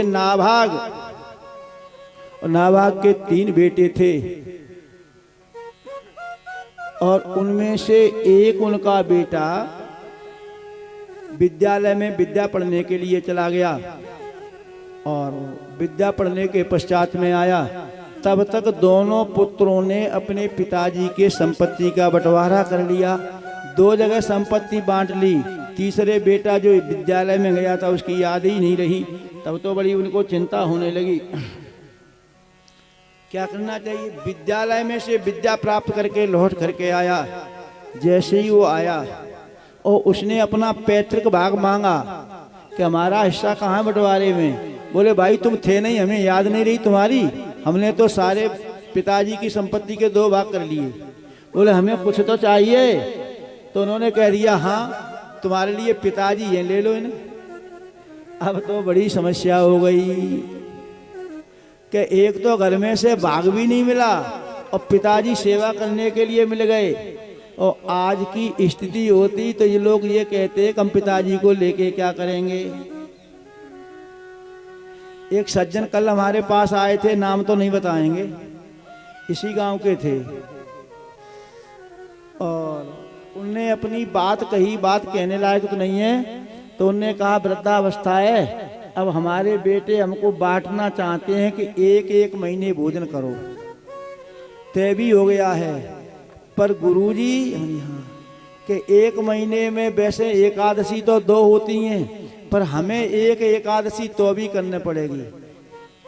नाभाग, और नाभाग के 3 बेटे थे और उनमें से एक उनका बेटा विद्यालय में विद्या पढ़ने के लिए चला गया और विद्या पढ़ने के पश्चात में आया। तब तक दोनों पुत्रों ने अपने पिताजी के संपत्ति का बंटवारा कर लिया, 2 जगह संपत्ति बांट ली। तीसरे बेटा जो विद्यालय में गया था उसकी याद ही नहीं रही। तब तो बड़ी उनको चिंता होने लगी। क्या करना चाहिए? विद्यालय में से विद्या प्राप्त करके लौट करके आया। जैसे ही वो आया और उसने अपना पैतृक भाग मांगा कि हमारा हिस्सा कहाँ बंटवारे में। बोले भाई तुम थे नहीं, हमें याद नहीं रही तुम्हारी, हमने तो सारे पिताजी की संपत्ति के 2 भाग कर लिए। बोले हमें कुछ तो चाहिए। तो उन्होंने कह दिया हाँ तुम्हारे लिए पिताजी ये ले लो इन्हें। अब तो बड़ी समस्या हो गई कि एक तो घर में से भाग भी नहीं मिला और पिताजी सेवा करने के लिए मिल गए। और आज की स्थिति होती तो ये लोग ये कहते कि हम पिताजी को लेके क्या करेंगे। एक सज्जन कल हमारे पास आए थे, नाम तो नहीं बताएंगे, इसी गांव के थे, और उनने अपनी बात कही, बात कहने लायक तो नहीं है। तो उनने कहा वृद्धावस्था है, अब हमारे बेटे हमको बांटना चाहते हैं कि 1-1 महीने भोजन करो। तय भी हो गया है, पर गुरुजी कि 1 महीने में वैसे एकादशी तो 2 होती हैं, पर हमें एक एकादशी तो भी करने पड़ेगी।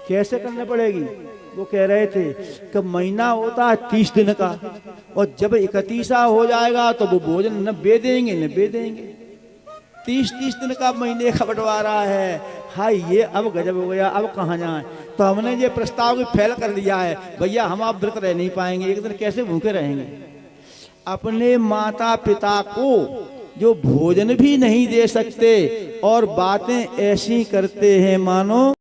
कैसे करने पड़ेगी? वो कह रहे थे कि महीना होता है 30 दिन का, और जब 31 हो जाएगा तो वो भोजन न बे देंगे न बे देंगे। 30 दिन का महीने का बंटवारा है। हाय ये अब गजब हो गया, अब कहाँ जाए। तो हमने ये प्रस्ताव भी फैल कर दिया है, भैया हम आप व्रत रह नहीं पाएंगे, एक दिन कैसे भूखे रहेंगे। अपने माता पिता को जो भोजन भी नहीं दे सकते और बातें ऐसी करते हैं मानो